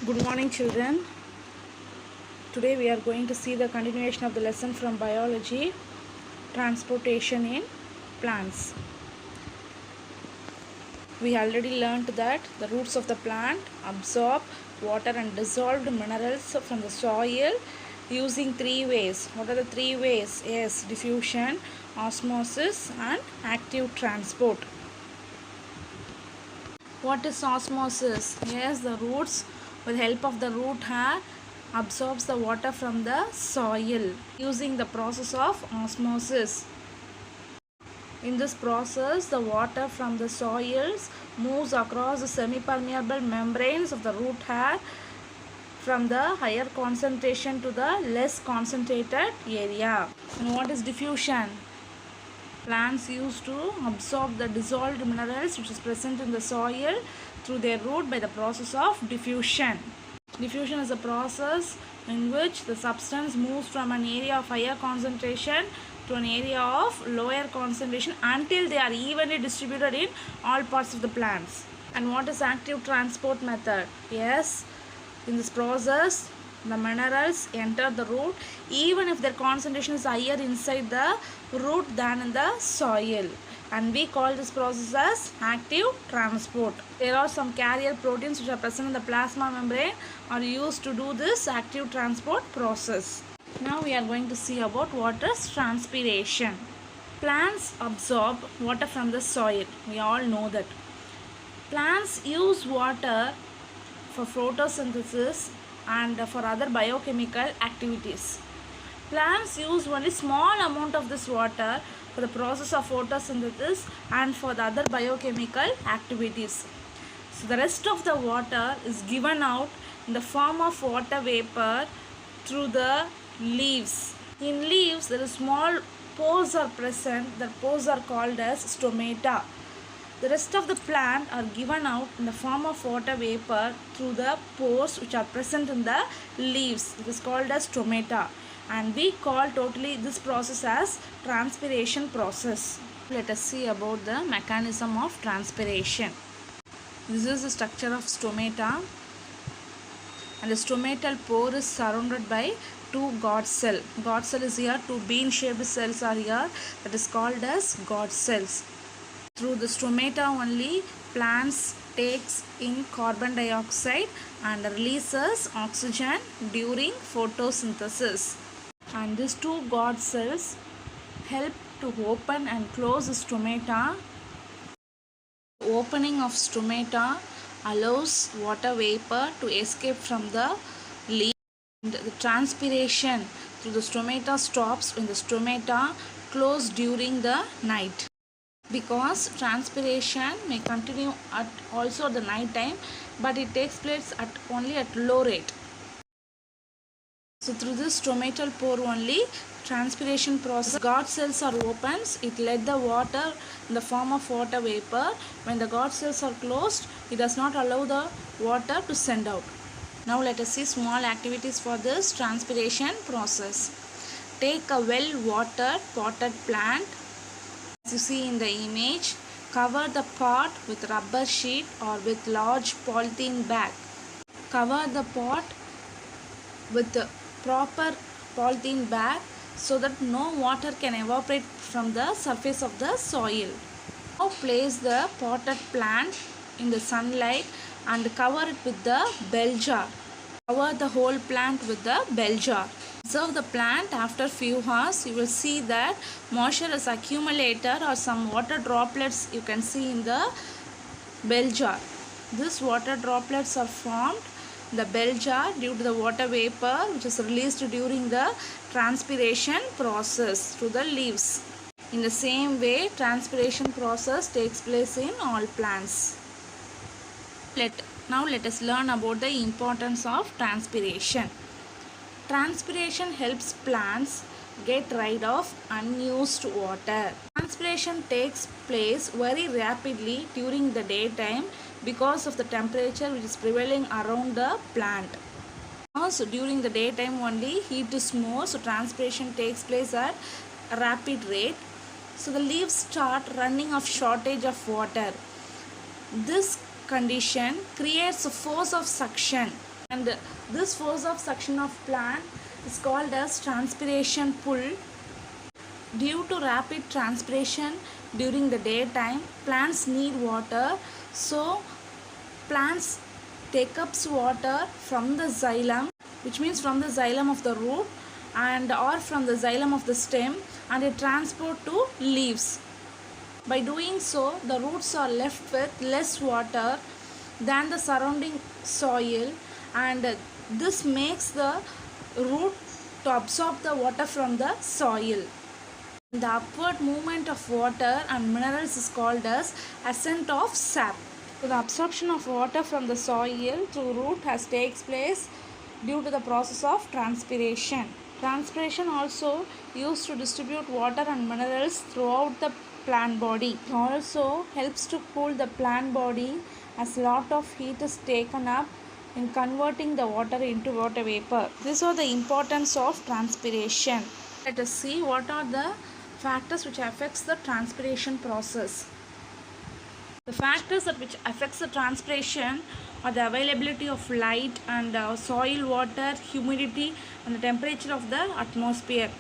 Good morning, children. Today we are going to see the continuation of the lesson from biology, transportation in plants. We already learnt that the roots of the plant absorb water and dissolved minerals from the soil using three ways. What are the three ways? Yes, diffusion, osmosis, and active transport. What is osmosis? Yes, the roots, with help of the root hair, absorbs the water from the soil using the process of osmosis. In this process, the water from the soils moves across the semi-permeable membranes of the root hair from the higher concentration to the less concentrated area. And what is diffusion? Plants used to absorb the dissolved minerals which is present in the soil through their root by the process of diffusion. Diffusion is a process in which the substance moves from an area of higher concentration to an area of lower concentration until they are evenly distributed in all parts of the plants. And what is active transport method? Yes, in this process the minerals enter the root even if their concentration is higher inside the root than in the soil, and we call this process as active transport. There are some carrier proteins which are present in the plasma membrane are used to do this active transport process. Now we are going to see about what is transpiration. Plants absorb water from the soil. We all know that. Plants use water for photosynthesis and for other biochemical activities. Plants use only small amount of this water for the process of photosynthesis and for the other biochemical activities. So the rest of the water is given out in the form of water vapor through the leaves. In leaves there is small pores are present. The pores are called as stomata. The rest of the plant are given out in the form of water vapor through the pores which are present in the leaves. It is called as stomata, and we call totally this process as transpiration process. Let us see about the mechanism of transpiration. This is the structure of stomata, and the stomatal pore is surrounded by two guard cell. Guard cell is here, two bean shaped cells are here, that is called as guard cells. Through the stomata only, plants takes in carbon dioxide and releases oxygen during photosynthesis. And these two guard cells help to open and close the stomata. Opening of stomata allows water vapor to escape from the leaf. The transpiration through the stomata stops when the stomata close during the night, because transpiration may continue at also the night time, but it takes place at only at low rate. So through this stomatal pore only transpiration process, guard cells are opened, it let the water in the form of water vapor. When the guard cells are closed, it does not allow the water to send out. Now let us see small activities for this transpiration process. Take a well watered potted plant. As you see in the image, cover the pot with rubber sheet or with large polythene bag. Cover the pot with the proper polythene bag so that no water can evaporate from the surface of the soil. Now place the potted plant in the sunlight and cover it with the bell jar. Cover the whole plant with the bell jar. Observe the plant after few hours. You will see that moisture is accumulated or some water droplets you can see in the bell jar. These water droplets are formed in the bell jar due to the water vapor which is released during the transpiration process through the leaves. In the same way, transpiration process takes place in all plants. Now let us learn about the importance of transpiration. Transpiration helps plants get rid of unused water. Transpiration takes place very rapidly during the daytime because of the temperature which is prevailing around the plant. So during the daytime only heat is more, so transpiration takes place at a rapid rate. So the leaves start running of shortage of water. This condition creates a force of suction And this force of suction of plant is called as transpiration pull. Due to rapid transpiration during the daytime, plants need water, so plants take up water from the xylem, which means from the xylem of the root and or from the xylem of the stem, and it transport to leaves. By doing so, the roots are left with less water than the surrounding soil, and this makes the root to absorb the water from the soil. The upward movement of water and minerals is called as ascent of sap. So the absorption of water from the soil to root has takes place due to the process of transpiration. Transpiration also used to distribute water and minerals throughout the plant body. It also helps to cool the plant body as lot of heat is taken up in converting the water into water vapor. These are the importance of transpiration. Let us see what are the factors which affects the transpiration process. The factors that which affects the transpiration are the availability of light and soil, water, humidity and the temperature of the atmosphere.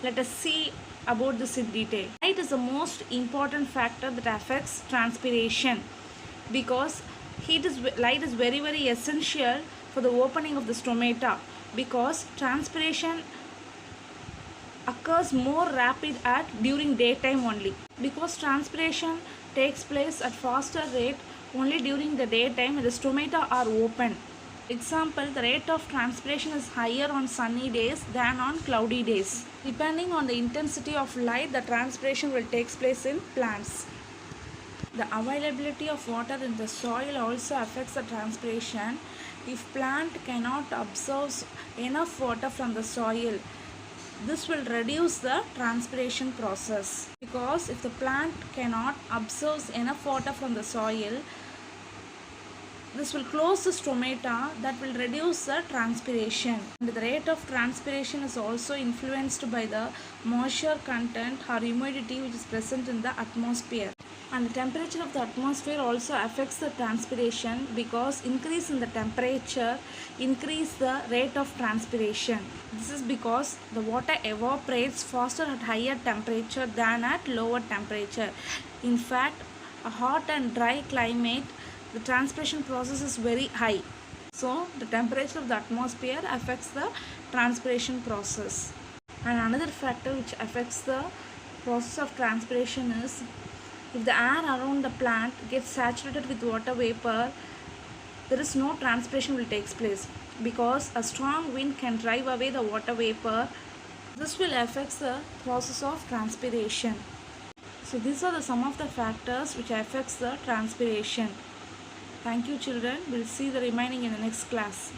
Let us see about this in detail. Light is the most important factor that affects transpiration because light is very essential for the opening of the stomata, because transpiration occurs more rapid at during daytime only, because transpiration takes place at faster rate only during the daytime when the stomata are open. Example, the rate of transpiration is higher on sunny days than on cloudy days. Depending on the intensity of light, the transpiration will take place in plants. The availability of water in the soil also affects the transpiration. If plant cannot absorb enough water from the soil, this will reduce the transpiration process, because if the plant cannot absorb enough water from the soil, this will close the stomata, that will reduce the transpiration. And the rate of transpiration is also influenced by the moisture content or humidity which is present in the atmosphere. And the temperature of the atmosphere also affects the transpiration, because increase in the temperature increase the rate of transpiration. This is because the water evaporates faster at higher temperature than at lower temperature. In fact, a hot and dry climate, the transpiration process is very high. So the temperature of the atmosphere affects the transpiration process. And another factor which affects the process of transpiration is, if the air around the plant gets saturated with water vapor, there is no transpiration will take place, because a strong wind can drive away the water vapor. This will affect the process of transpiration. So these are the some of the factors which affects the transpiration. Thank you children. We'll see the remaining in the next class.